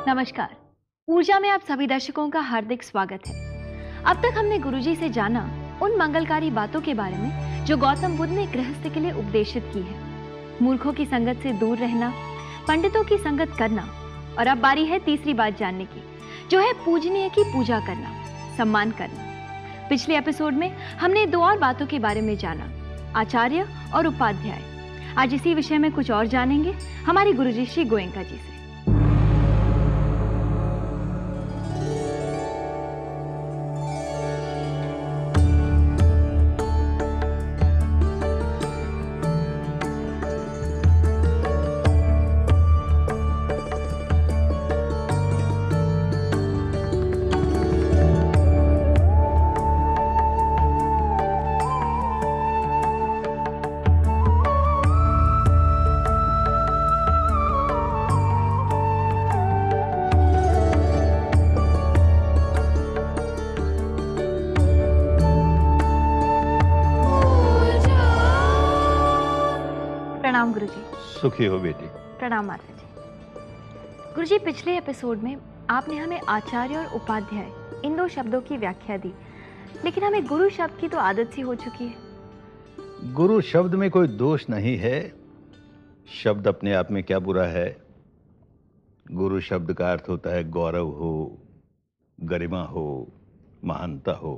नमस्कार। ऊर्जा में आप सभी दर्शकों का हार्दिक स्वागत है। अब तक हमने गुरुजी से जाना उन मंगलकारी बातों के बारे में जो गौतम बुद्ध ने गृहस्थ के लिए उपदेशित की है। मूर्खों की संगत से दूर रहना, पंडितों की संगत करना, और अब बारी है तीसरी बात जानने की, जो है पूजनीय की पूजा करना, सम्मान करना। पिछले एपिसोड में हमने दो और बातों के बारे में जाना, आचार्य और उपाध्याय। आज इसी विषय में कुछ और जानेंगे हमारे गुरुजी श्री गोयंका जी से। प्रणाम गुरुजी। सुखी हो बेटी। प्रणाम माता जी। गुरुजी, पिछले एपिसोड में आपने हमें आचार्य और उपाध्याय इन दो शब्दों की व्याख्या दी, लेकिन हमें गुरु शब्द की तो आदत सी हो चुकी है। गुरु शब्द में कोई दोष नहीं है। शब्द अपने आप में क्या बुरा है। गुरु शब्द का अर्थ होता है गौरव हो, गरिमा हो, महानता हो।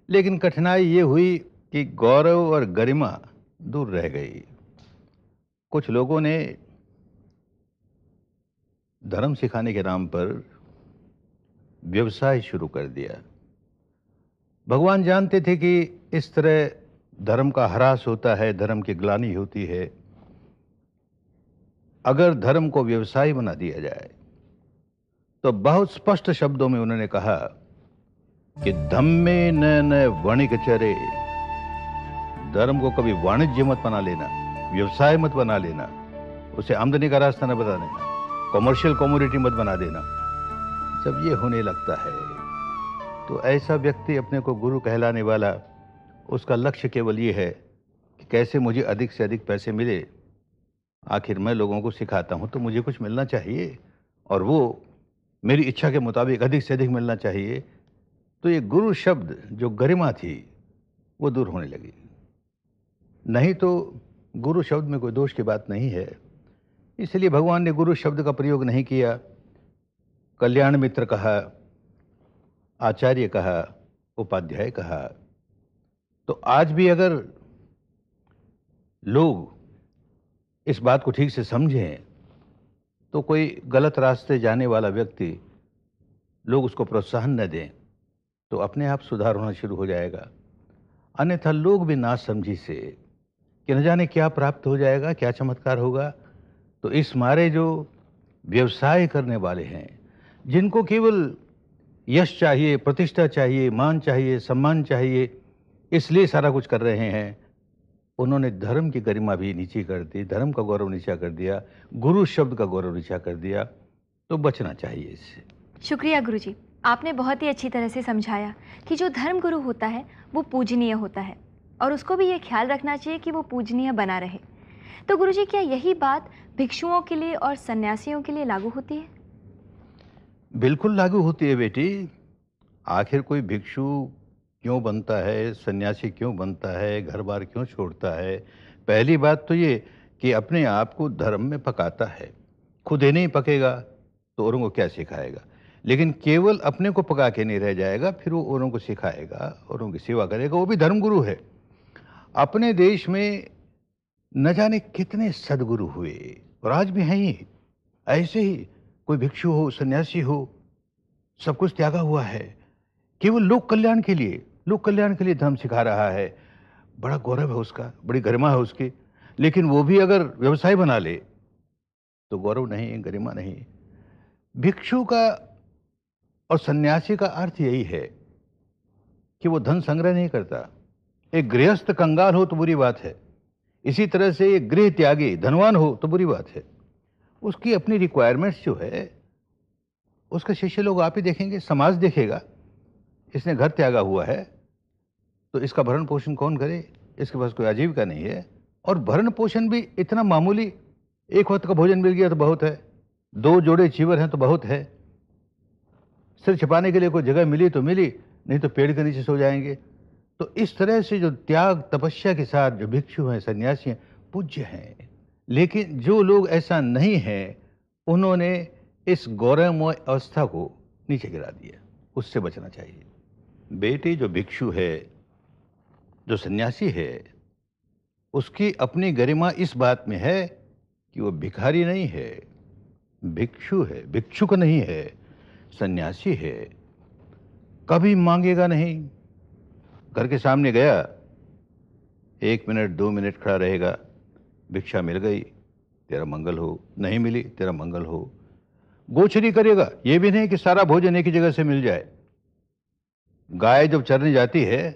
लेकिन कठिनाई ये हुई कि गौरव और गरिमा दूर रह गई। कुछ लोगों ने धर्म सिखाने के नाम पर व्यवसाय शुरू कर दिया। भगवान जानते थे कि इस तरह धर्म का ह्रास होता है, धर्म की ग्लानि होती है। अगर धर्म को व्यवसाय बना दिया जाए तो बहुत स्पष्ट शब्दों में उन्होंने कहा कि धम्मे न वणिक चरे। धर्म को कभी वाणिज्य मत बना लेना, व्यवसाय मत बना लेना, उसे आमदनी का रास्ता न बना देना, कॉमर्शियल कमोडिटी मत बना देना। जब ये होने लगता है तो ऐसा व्यक्ति अपने को गुरु कहलाने वाला, उसका लक्ष्य केवल ये है कि कैसे मुझे अधिक से अधिक पैसे मिले। आखिर मैं लोगों को सिखाता हूं तो मुझे कुछ मिलना चाहिए, और वो मेरी इच्छा के मुताबिक अधिक से अधिक मिलना चाहिए। तो ये गुरु शब्द जो गरिमा थी वो दूर होने लगी। नहीं तो गुरु शब्द में कोई दोष की बात नहीं है, इसलिए भगवान ने गुरु शब्द का प्रयोग नहीं किया। कल्याण मित्र कहा, आचार्य कहा, उपाध्याय कहा। तो आज भी अगर लोग इस बात को ठीक से समझें तो कोई गलत रास्ते जाने वाला व्यक्ति, लोग उसको प्रोत्साहन न दें तो अपने आप सुधार होना शुरू हो जाएगा। अन्यथा लोग भी नासमझी से कि न जाने क्या प्राप्त हो जाएगा, क्या चमत्कार होगा। तो इस मारे जो व्यवसाय करने वाले हैं, जिनको केवल यश चाहिए, प्रतिष्ठा चाहिए, मान चाहिए, सम्मान चाहिए, इसलिए सारा कुछ कर रहे हैं, उन्होंने धर्म की गरिमा भी नीचे कर दी, धर्म का गौरव नीचा कर दिया, गुरु शब्द का गौरव नीचा कर दिया। तो बचना चाहिए इससे। शुक्रिया गुरुजी, आपने बहुत ही अच्छी तरह से समझाया कि जो धर्म गुरु होता है वो पूजनीय होता है, और उसको भी ये ख्याल रखना चाहिए कि वो पूजनीय बना रहे। तो गुरुजी, क्या यही बात भिक्षुओं के लिए और सन्यासियों के लिए लागू होती है? बिल्कुल लागू होती है बेटी। आखिर कोई भिक्षु क्यों बनता है, सन्यासी क्यों बनता है, घर बार क्यों छोड़ता है? पहली बात तो ये कि अपने आप को धर्म में पकाता है। खुद ही नहीं पकेगा तो औरों को क्या सिखाएगा। लेकिन केवल अपने को पका के नहीं रह जाएगा, फिर वो औरों को सिखाएगा, औरों की सेवा करेगा, वो भी धर्मगुरु है। अपने देश में न जाने कितने सदगुरु हुए और आज भी हैं ही। ऐसे ही कोई भिक्षु हो, सन्यासी हो, सब कुछ त्यागा हुआ है, केवल लोक कल्याण के लिए, लोक कल्याण के लिए धर्म सिखा रहा है। बड़ा गौरव है उसका, बड़ी गरिमा है उसकी। लेकिन वो भी अगर व्यवसाय बना ले तो गौरव नहीं, गरिमा नहीं। भिक्षु का और सन्यासी का अर्थ यही है कि वो धन संग्रह नहीं करता। एक गृहस्थ कंगाल हो तो बुरी बात है, इसी तरह से एक गृह त्यागी धनवान हो तो बुरी बात है। उसकी अपनी रिक्वायरमेंट्स जो है, उसके शिष्य लोग आप ही देखेंगे, समाज देखेगा। इसने घर त्यागा हुआ है तो इसका भरण पोषण कौन करे? इसके पास कोई आजीविका नहीं है, और भरण पोषण भी इतना मामूली, एक वक्त का भोजन मिल गया तो बहुत है, 2 जोड़े चीवर हैं तो बहुत है। सिर छिपाने के लिए कोई जगह मिली तो मिली, नहीं तो पेड़ के नीचे सो जाएंगे। तो इस तरह से जो त्याग तपस्या के साथ जो भिक्षु हैं, सन्यासी हैं, पूज्य हैं। लेकिन जो लोग ऐसा नहीं है, उन्होंने इस गौरवमय अवस्था को नीचे गिरा दिया। उससे बचना चाहिए। बेटी, जो भिक्षु है, जो सन्यासी है, उसकी अपनी गरिमा इस बात में है कि वो भिखारी नहीं है, भिक्षु है, भिक्षुक नहीं है, सन्यासी है। कभी मांगेगा नहीं। घर के सामने गया, 1 मिनट 2 मिनट खड़ा रहेगा, भिक्षा मिल गई, तेरा मंगल हो, नहीं मिली, तेरा मंगल हो। गोचरी करेगा, ये भी नहीं कि सारा भोजन एक ही जगह से मिल जाए। गाय जब चरने जाती है,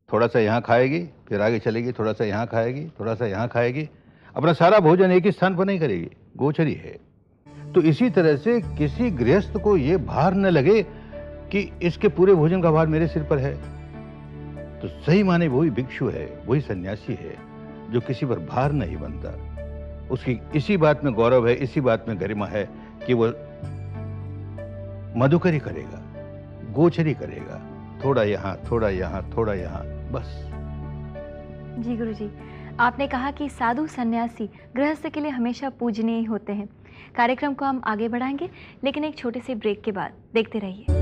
थोड़ा सा यहाँ खाएगी, फिर आगे चलेगी, थोड़ा सा यहाँ खाएगी, थोड़ा सा यहाँ खाएगी, अपना सारा भोजन एक ही स्थान पर नहीं करेगी, गोचरी है। तो इसी तरह से किसी गृहस्थ को ये भार न लगे कि इसके पूरे भोजन का भार मेरे सिर पर है। तो सही माने वही भिक्षु है, वही सन्यासी है जो किसी पर भार नहीं बनता। उसकी इसी बात में गौरव है, इसी बात में गरिमा है कि वो मधुकरी करेगा, गोचरी करेगा, थोड़ा यहाँ, थोड़ा यहाँ, थोड़ा यहाँ, बस। जी गुरुजी, आपने कहा कि साधु सन्यासी गृहस्थ के लिए हमेशा पूजनीय होते हैं। कार्यक्रम को हम आगे बढ़ाएंगे, लेकिन एक छोटे से ब्रेक के बाद। देखते रहिए।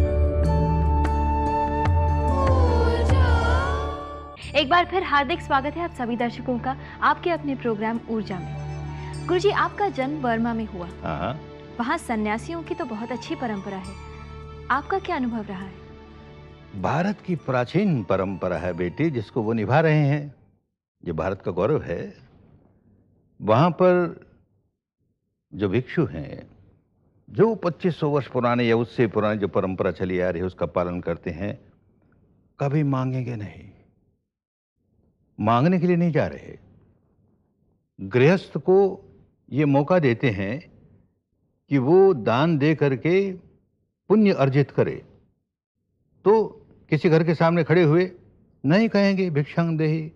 एक बार फिर हार्दिक स्वागत है आप सभी दर्शकों का आपके अपने प्रोग्राम ऊर्जा में। गुरुजी, आपका जन्म बर्मा में हुआ। वहाँ सन्यासियों की तो बहुत अच्छी परंपरा है, आपका क्या अनुभव रहा है? भारत की प्राचीन परंपरा है बेटी, जिसको वो निभा रहे हैं, जो भारत का गौरव है। वहां पर जो भिक्षु हैं, जो 2500 वर्ष पुराने या उससे पुरानी जो परंपरा चली आ रही है, उसका पालन करते हैं। कभी मांगेंगे नहीं, मांगने के लिए नहीं जा रहे। गृहस्थ को ये मौका देते हैं कि वो दान दे करके पुण्य अर्जित करे। तो किसी घर के सामने खड़े हुए नहीं कहेंगे भिक्षांग देहि,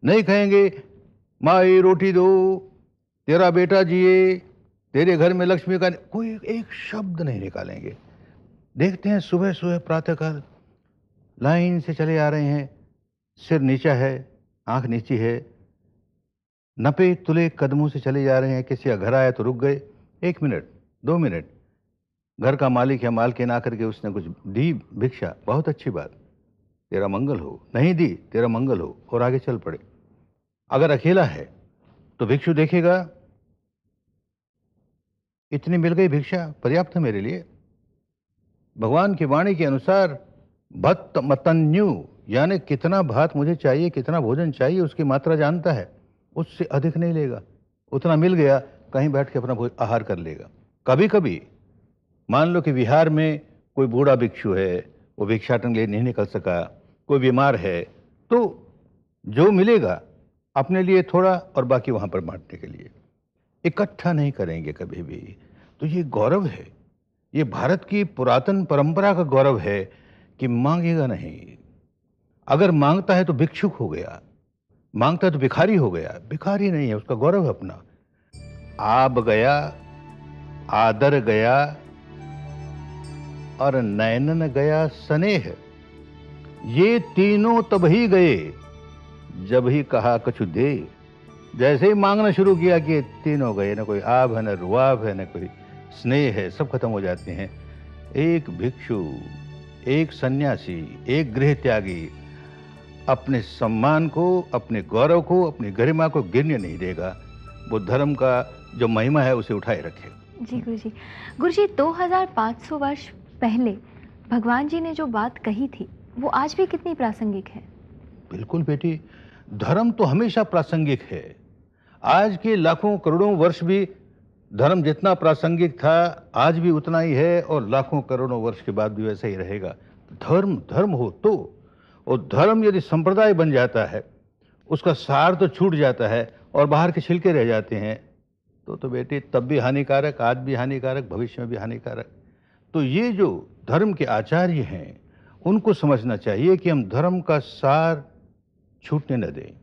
नहीं कहेंगे माई रोटी दो, तेरा बेटा जिए, तेरे घर में लक्ष्मी का, कोई एक शब्द नहीं निकालेंगे। देखते हैं सुबह सुबह प्रातःकाल लाइन से चले आ रहे हैं, सिर नीचा है, आंख नीची है, नपे तुले कदमों से चले जा रहे हैं। किसी का घर आया तो रुक गए, 1 मिनट 2 मिनट, घर का मालिक या मालकिन आकर के उसने कुछ दी भिक्षा, बहुत अच्छी बात, तेरा मंगल हो, नहीं दी, तेरा मंगल हो, और आगे चल पड़े। अगर अकेला है तो भिक्षु देखेगा, इतनी मिल गई भिक्षा, पर्याप्त है मेरे लिए। भगवान की वाणी के अनुसार भक्त मतन्यु, यानी कितना भात मुझे चाहिए, कितना भोजन चाहिए, उसकी मात्रा जानता है, उससे अधिक नहीं लेगा। उतना मिल गया, कहीं बैठ के अपना आहार कर लेगा। कभी कभी मान लो कि विहार में कोई बूढ़ा भिक्षु है, वो भिक्षाटन के लिए नहीं निकल सका, कोई बीमार है, तो जो मिलेगा अपने लिए थोड़ा और बाकी वहां पर बांटने के लिए। इकट्ठा नहीं करेंगे कभी भी। तो ये गौरव है, ये भारत की पुरातन परंपरा का गौरव है कि मांगेगा नहीं। अगर मांगता है तो भिक्षुक हो गया, मांगता है तो भिखारी हो गया। भिखारी नहीं है, उसका गौरव है अपना। आब गया, आदर गया, और नयनन गया स्नेह, ये तीनों तब ही गए जब ही कहा कछु दे। जैसे ही मांगना शुरू किया कि तीनों गए, न कोई आभ है, न रुआब है, न कोई स्नेह है, सब खत्म हो जाते हैं। एक भिक्षु, एक सन्यासी, एक गृह त्यागी अपने सम्मान को, अपने गौरव को, अपनी गरिमा को गिरने नहीं देगा। वो धर्म का जो महिमा है उसे उठाए रखेगा। जी गुरुजी। गुरुजी, 2500 वर्ष पहले भगवान जी ने जो बात कही थी, वो आज भी कितनी प्रासंगिक है? बिल्कुल बेटी, धर्म तो हमेशा प्रासंगिक है। आज के लाखों करोड़ों वर्ष भी धर्म जितना प्रासंगिक था, आज भी उतना ही है, और लाखों करोड़ों वर्ष के बाद भी वैसा ही रहेगा। धर्म धर्म हो तो, और धर्म यदि संप्रदाय बन जाता है, उसका सार तो छूट जाता है और बाहर के छिलके रह जाते हैं, तो बेटी तब भी हानिकारक, आज भी हानिकारक, भविष्य में भी हानिकारक। तो ये जो धर्म के आचार्य हैं, उनको समझना चाहिए कि हम धर्म का सार छूटने न दें।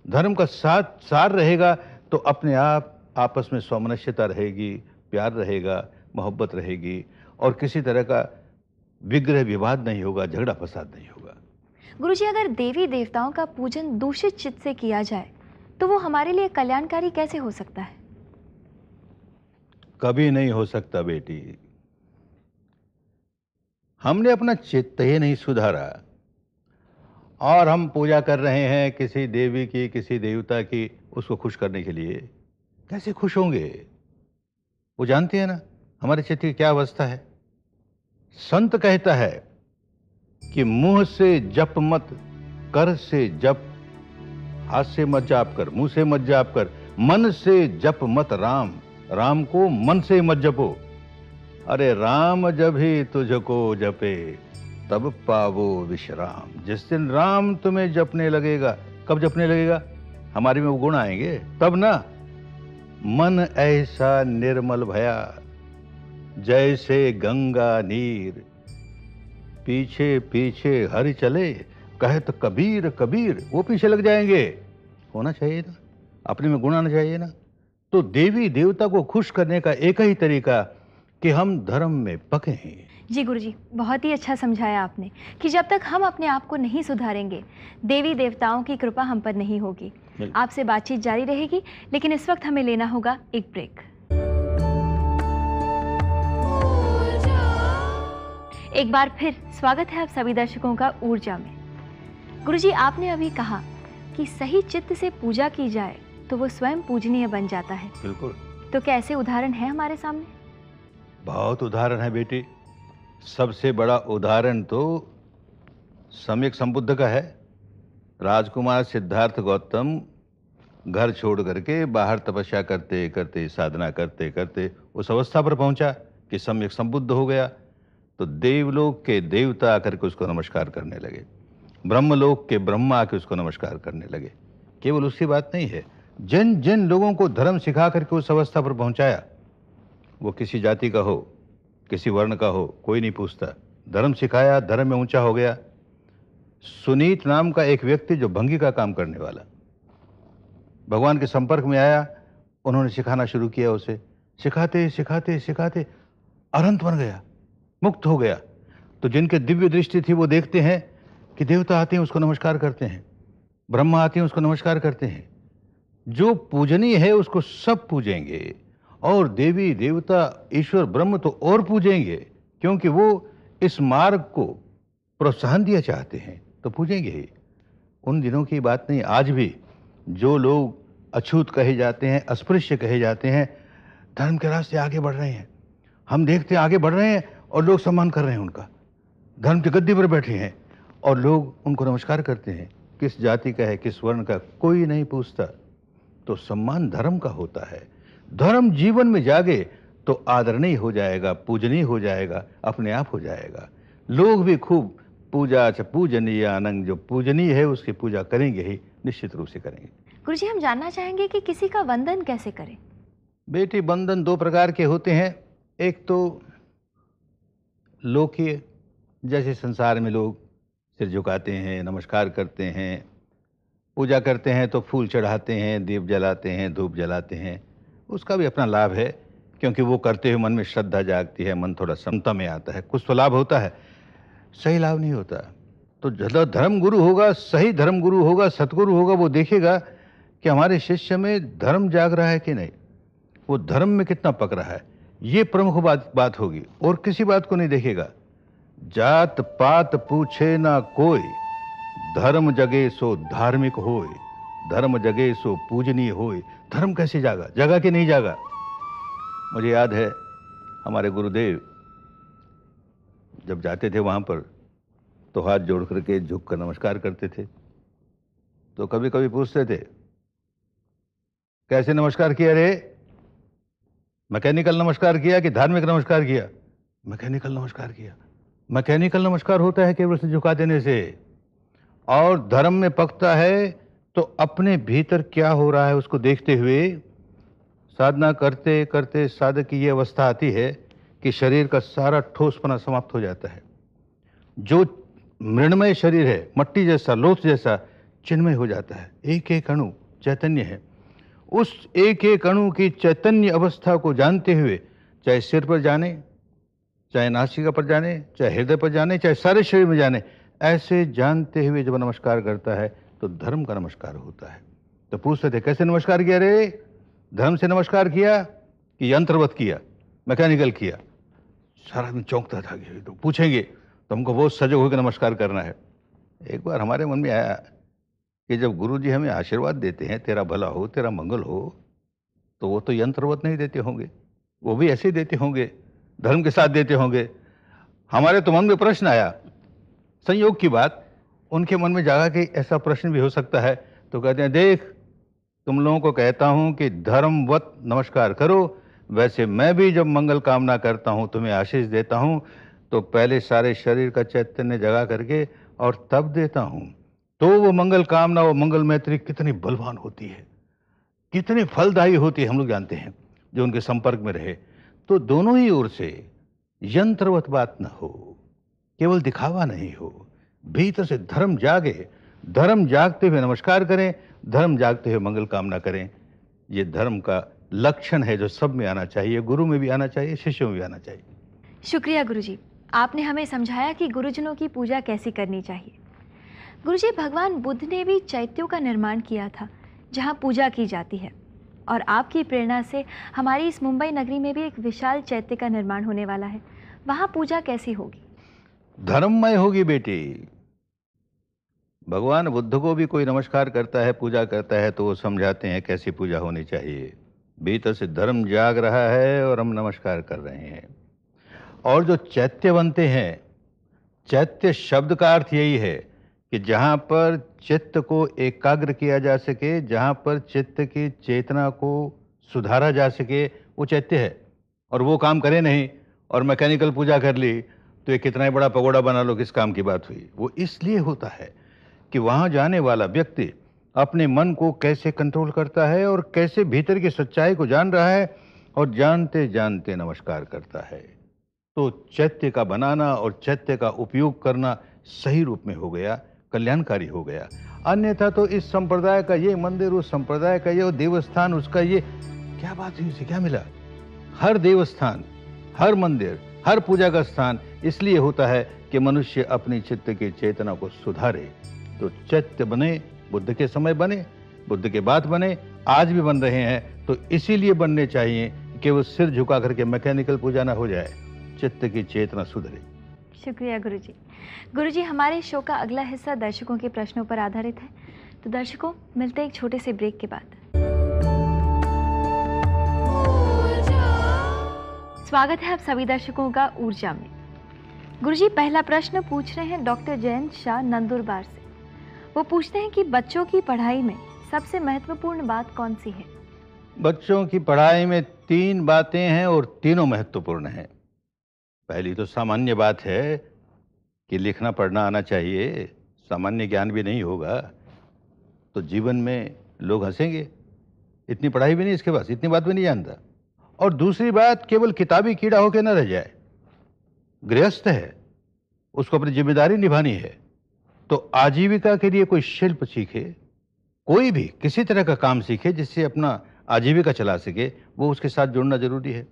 धर्म का सार रहेगा तो अपने आप आपस में सौमनस्यता रहेगी, प्यार रहेगा, मोहब्बत रहेगी और किसी तरह का विग्रह विवाद नहीं होगा, झगड़ा फसाद नहीं होगा। गुरुजी, अगर देवी देवताओं का पूजन दूषित चित्त से किया जाए तो वो हमारे लिए कल्याणकारी कैसे हो सकता है? कभी नहीं हो सकता बेटी। हमने अपना चित्त ही नहीं सुधारा और हम पूजा कर रहे हैं किसी देवी की, किसी देवता की, उसको खुश करने के लिए। कैसे खुश होंगे? वो जानते हैं ना हमारे चित्त की क्या अवस्था है। संत कहता है कि मुंह से जप मत, कर से जप। हाथ से मत जाप कर, मुंह से मत जाप कर, मन से जप मत राम। राम को मन से मत जपो। अरे राम जब ही तुझको जपे तब पावो विश्राम। जिस दिन राम तुम्हें जपने लगेगा, कब जपने लगेगा? हमारे में वो गुण आएंगे तब ना। मन ऐसा निर्मल भया जैसे गंगा नीर, पीछे पीछे हरि चले कहत कबीर कबीर। वो पीछे लग जाएंगे। होना चाहिए ना, अपने में गुण आना चाहिए ना। तो देवी देवता को खुश करने का एक ही तरीका कि हम धर्म में पके हैं। जी गुरुजी, बहुत ही अच्छा समझाया आपने कि जब तक हम अपने आप को नहीं सुधारेंगे देवी देवताओं की कृपा हम पर नहीं होगी। आपसे बातचीत जारी रहेगी, लेकिन इस वक्त हमें लेना होगा एक ब्रेक। एक बार फिर स्वागत है आप सभी दर्शकों का ऊर्जा में। गुरुजी, आपने अभी कहा कि सही चित्त से पूजा की जाए तो वो स्वयं पूजनीय बन जाता है। बिल्कुल। तो क्या ऐसे उदाहरण है हमारे सामने? बहुत उदाहरण है बेटी। सबसे बड़ा उदाहरण तो सम्यक संबुद्ध का है। राजकुमार सिद्धार्थ गौतम घर छोड़ करके बाहर तपस्या करते करते, साधना करते करते उस अवस्था पर पहुंचा कि सम्यक संबुद्ध हो गया। तो देवलोक के देवता आकर के उसको नमस्कार करने लगे, ब्रह्मलोक के ब्रह्मा आके उसको नमस्कार करने लगे। केवल उसकी बात नहीं है, जिन जिन लोगों को धर्म सिखा करके उस अवस्था पर पहुंचाया, वो किसी जाति का हो, किसी वर्ण का हो, कोई नहीं पूछता। धर्म सिखाया, धर्म में ऊंचा हो गया। सुनीत नाम का एक व्यक्ति जो भंगी का काम करने वाला, भगवान के संपर्क में आया, उन्होंने सिखाना शुरू किया। उसे सिखाते सिखाते सिखाते अरहंत बन गया, मुक्त हो गया। तो जिनके दिव्य दृष्टि थी वो देखते हैं कि देवता आते हैं उसको नमस्कार करते हैं, ब्रह्मा आते हैं उसको नमस्कार करते हैं। जो पूजनीय है उसको सब पूजेंगे और देवी देवता ईश्वर ब्रह्म तो और पूजेंगे, क्योंकि वो इस मार्ग को प्रोत्साहन दिया चाहते हैं तो पूजेंगे ही। उन दिनों की बात नहीं, आज भी जो लोग अछूत कहे जाते हैं, अस्पृश्य कहे जाते हैं, धर्म के रास्ते आगे बढ़ रहे हैं। हम देखते हैं आगे बढ़ रहे हैं और लोग सम्मान कर रहे हैं उनका। धर्म की गद्दी पर बैठे हैं और लोग उनको नमस्कार करते हैं। किस जाति का है, किस वर्ण का, कोई नहीं पूछता। तो सम्मान धर्म का होता है। धर्म जीवन में जागे तो आदरणीय हो जाएगा, पूजनीय हो जाएगा, अपने आप हो जाएगा। लोग भी खूब पूजा पूजनीय अनंग, जो पूजनीय है उसकी पूजा करेंगे ही, निश्चित रूप से करेंगे। गुरुजी, हम जानना चाहेंगे कि किसी का वंदन कैसे करें? बेटी, वंदन दो प्रकार के होते हैं। एक तो लोकीय, जैसे संसार में लोग सिर झुकाते हैं, नमस्कार करते हैं, पूजा करते हैं, तो फूल चढ़ाते हैं, दीप जलाते हैं, धूप जलाते हैं। उसका भी अपना लाभ है, क्योंकि वो करते हुए मन में श्रद्धा जागती है, मन थोड़ा समता में आता है, कुछ तो लाभ होता है। सही लाभ नहीं होता। तो जो धर्म गुरु होगा, सही धर्म गुरु होगा, सतगुरु होगा, वो देखेगा कि हमारे शिष्य में धर्म जाग रहा है कि नहीं, वो धर्म में कितना पक रहा है। ये प्रमुख बात होगी, और किसी बात को नहीं देखेगा। जात पात पूछे ना कोई, धर्म जगे सो धार्मिक होय, धर्म जगे सो पूजनीय होय। धर्म कैसे जागा? जागा कि नहीं जागा? मुझे याद है हमारे गुरुदेव जब जाते थे वहां पर तो हाथ जोड़ करके झुक कर नमस्कार करते थे। तो कभी कभी पूछते थे, कैसे नमस्कार किया रे? मैकेनिकल नमस्कार किया कि धार्मिक नमस्कार किया? मैकेनिकल नमस्कार किया। मैकेनिकल नमस्कार होता है केवल से झुका देने से, और धर्म में पकता है तो अपने भीतर क्या हो रहा है उसको देखते हुए। साधना करते करते साधक की ये अवस्था आती है कि शरीर का सारा ठोसपना समाप्त हो जाता है। जो मृण्मय शरीर है, मट्टी जैसा, लोथ जैसा, चिन्मय हो जाता है। एक एक अणु चैतन्य है। उस एक एक अणु की चैतन्य अवस्था को जानते हुए चाहे सिर पर जाने, चाहे नासिका पर जाने, चाहे हृदय पर जाने, चाहे सारे शरीर में जाने, ऐसे जानते हुए जब नमस्कार करता है तो धर्म का नमस्कार होता है। तो पूछते थे कैसे नमस्कार किया रे? धर्म से नमस्कार किया कि यंत्रवत किया, मैकेनिकल किया? सारा दिन चौंकता था कि तो पूछेंगे तो हमको बहुत सजग होकर नमस्कार करना है। एक बार हमारे मन में आया कि जब गुरु जी हमें आशीर्वाद देते हैं, तेरा भला हो, तेरा मंगल हो, तो वो तो यंत्रवत नहीं देते होंगे, वो भी ऐसे ही देते होंगे, धर्म के साथ देते होंगे। हमारे तो मन में प्रश्न आया, संयोग की बात उनके मन में जागा कि ऐसा प्रश्न भी हो सकता है। तो कहते हैं देख, तुम लोगों को कहता हूं कि धर्मवत नमस्कार करो, वैसे मैं भी जब मंगल कामना करता हूं, तुम्हें आशीष देता हूं, तो पहले सारे शरीर का चैतन्य जगा करके और तब देता हूं। तो वो मंगल कामना, वो मंगल मैत्री कितनी बलवान होती है, कितनी फलदायी होती है, हम लोग जानते हैं जो उनके संपर्क में रहे। तो दोनों ही ओर से यंत्रवत बात न हो, केवल दिखावा नहीं हो, भीतर से धर्म जागे, धर्म जागते हुए नमस्कार करें, धर्म जागते हुए मंगल कामना करें। ये धर्म का लक्षण है जो सब में आना चाहिए, गुरु में भी आना चाहिए, शिष्यों में भी आना चाहिए। शुक्रिया गुरुजी, आपने हमें समझाया कि गुरुजनों की पूजा कैसी करनी चाहिए। गुरुजी, भगवान बुद्ध ने भी चैत्यों का निर्माण किया था जहाँ पूजा की जाती है, और आपकी प्रेरणा से हमारी इस मुंबई नगरी में भी एक विशाल चैत्य का निर्माण होने वाला है। वहाँ पूजा कैसी होगी? धर्ममय होगी बेटी। भगवान बुद्ध को भी कोई नमस्कार करता है, पूजा करता है, तो वो समझाते हैं कैसी पूजा होनी चाहिए। भीतर से धर्म जाग रहा है और हम नमस्कार कर रहे हैं। और जो चैत्य बनते हैं, चैत्य शब्द का अर्थ यही है कि जहाँ पर चित्त को एकाग्र किया जा सके, जहाँ पर चित्त की चेतना को सुधारा जा सके, वो चैत्य है। और वो काम करे नहीं और मैकेनिकल पूजा कर ली तो ये कितना ही बड़ा पगोड़ा बना लो, किस काम की बात हुई? वो इसलिए होता है कि वहाँ जाने वाला व्यक्ति अपने मन को कैसे कंट्रोल करता है और कैसे भीतर की सच्चाई को जान रहा है, और जानते जानते नमस्कार करता है। तो चैत्य का बनाना और चैत्य का उपयोग करना सही रूप में हो गया, कल्याणकारी हो गया। अन्यथा तो इस संप्रदाय का ये मंदिर, उस संप्रदाय का ये देवस्थान, उसका ये क्या बात हुई, उसे क्या मिला? हर देवस्थान, हर मंदिर, हर पूजा का स्थान इसलिए होता है कि मनुष्य अपनी चित्त की चेतना को सुधारे। तो चैत्य बने, बुद्ध के समय बने, बुद्ध के बाद बने, आज भी बन रहे हैं। तो इसीलिए बनने चाहिए कि वो सिर झुका करके मैकेनिकल पूजा ना हो जाए, चित्त की चेतना सुधरे। शुक्रिया गुरुजी। गुरुजी, हमारे शो का अगला हिस्सा दर्शकों के प्रश्नों पर आधारित है। तो दर्शकों, मिलते हैं एक छोटे से ब्रेक के बाद। स्वागत है आप सभी दर्शकों का ऊर्जा में। गुरुजी, पहला प्रश्न पूछ रहे हैं डॉक्टर जयंत शाह नंदुरबार से। वो पूछते हैं कि बच्चों की पढ़ाई में सबसे महत्वपूर्ण बात कौन सी है? बच्चों की पढ़ाई में 3 बातें हैं और तीनों महत्वपूर्ण हैं। पहली तो सामान्य बात है कि लिखना पढ़ना आना चाहिए। सामान्य ज्ञान भी नहीं होगा तो जीवन में लोग हंसेंगे, इतनी पढ़ाई भी नहीं इसके पास, इतनी बात भी नहीं जानता। और दूसरी बात, केवल किताबी कीड़ा होकर न रह जाए, गृहस्थ है, उसको अपनी जिम्मेदारी निभानी है। तो आजीविका के लिए कोई शिल्प सीखे, कोई भी किसी तरह का काम सीखे जिससे अपना आजीविका चला सके, वो उसके साथ जुड़ना जरूरी है।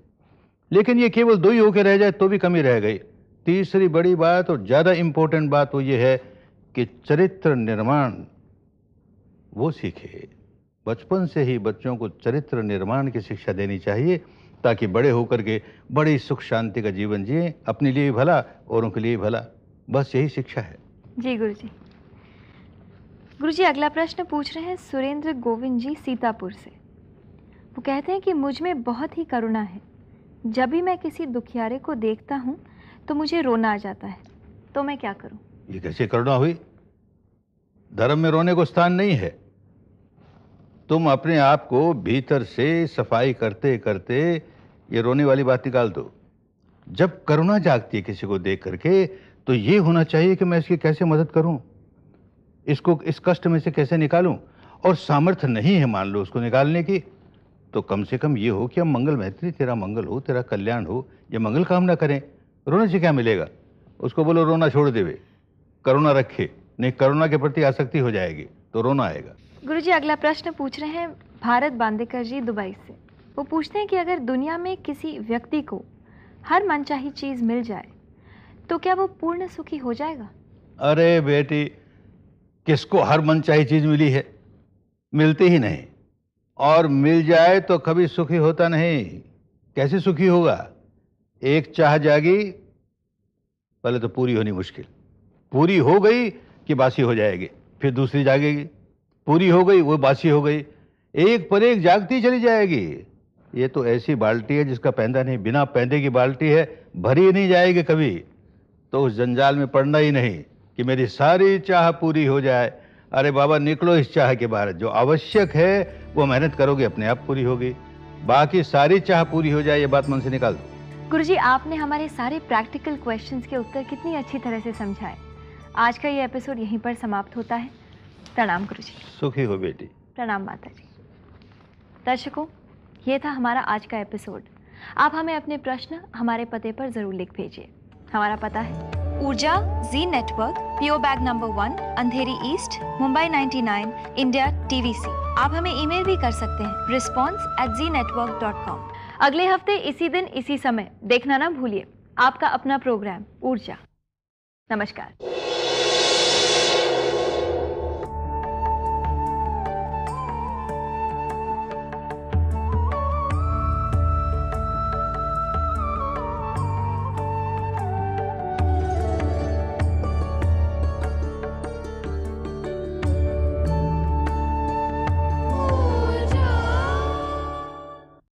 लेकिन ये केवल 2 ही होकर रह जाए तो भी कमी रह गई। तीसरी बड़ी बात और ज़्यादा इंपॉर्टेंट बात वो ये है कि चरित्र निर्माण वो सीखे। बचपन से ही बच्चों को चरित्र निर्माण की शिक्षा देनी चाहिए ताकि बड़े होकर के बड़ी सुख शांति का जीवन जिए, अपने लिए भी भला, औरों के लिए भी भला। बस यही शिक्षा है। जी गुरुजी। गुरुजी, अगला प्रश्न पूछ रहे हैं सुरेंद्र गोविंद जी सीतापुर से। वो कहते हैं कि मुझ में बहुत ही करुणा है, जब भी मैं किसी दुखियारे को देखता हूँ तो मुझे रोना आ जाता है, तो मैं क्या करूँ? ये कैसे करुणा हुई? धर्म में रोने को स्थान नहीं है। तुम अपने आप को भीतर से सफाई करते करते ये रोने वाली बात निकाल दो। जब करुणा जागती है किसी को देख करके तो ये होना चाहिए कि मैं इसकी कैसे मदद करूं, इसको इस कष्ट में से कैसे निकालूं। और सामर्थ्य नहीं है मान लो उसको निकालने की, तो कम से कम ये हो कि हम मंगल मैत्री, तेरा मंगल हो, तेरा कल्याण हो, ये मंगल कामना करें। रोने से क्या मिलेगा? उसको बोलो रोना छोड़ देवे, करुणा रखे, नहीं करुणा के प्रति आसक्ति हो जाएगी तो रोना आएगा। गुरुजी, अगला प्रश्न पूछ रहे हैं भारत बांदेकर जी दुबई से। वो पूछते हैं कि अगर दुनिया में किसी व्यक्ति को हर मनचाही चीज मिल जाए तो क्या वो पूर्ण सुखी हो जाएगा? अरे बेटी, किसको हर मनचाही चीज मिली है? मिलती ही नहीं। और मिल जाए तो कभी सुखी होता नहीं। कैसे सुखी होगा? एक चाह जागी, पहले तो पूरी होनी मुश्किल। पूरी हो गई कि बासी हो जाएगी, फिर दूसरी जागेगी। पूरी हो गई वो बासी हो गई, एक पर एक जागती चली जाएगी। ये तो ऐसी बाल्टी है जिसका पैंदा नहीं, बिना पैंदे की बाल्टी है, भरी ही नहीं जाएगी कभी। तो उस जंजाल में पड़ना ही नहीं कि मेरी सारी चाह पूरी हो जाए। अरे बाबा, निकलो इस चाह के बाहर। जो आवश्यक है वो मेहनत करोगे अपने आप पूरी होगी। बाकी सारी चाह पूरी हो जाए, ये बात मन से निकाल दो। गुरुजी, आपने हमारे सारे प्रैक्टिकल क्वेश्चंस के उत्तर कितनी अच्छी तरह से समझाए। आज का ये एपिसोड यहीं पर समाप्त होता है। प्रणाम गुरुजी। सुखी हो बेटी। प्रणाम माता जी। दर्शकों, ये था हमारा आज का एपिसोड। आप हमें अपने प्रश्न हमारे पते पर जरूर लिख भेजिए। हमारा पता है ऊर्जा G network, PO bag number 1, अंधेरी ईस्ट, मुंबई 99, इंडिया, TVC। आप हमें ईमेल भी कर सकते हैं response@znetwork.com। अगले हफ्ते इसी दिन इसी समय देखना ना भूलिए आपका अपना प्रोग्राम ऊर्जा। नमस्कार।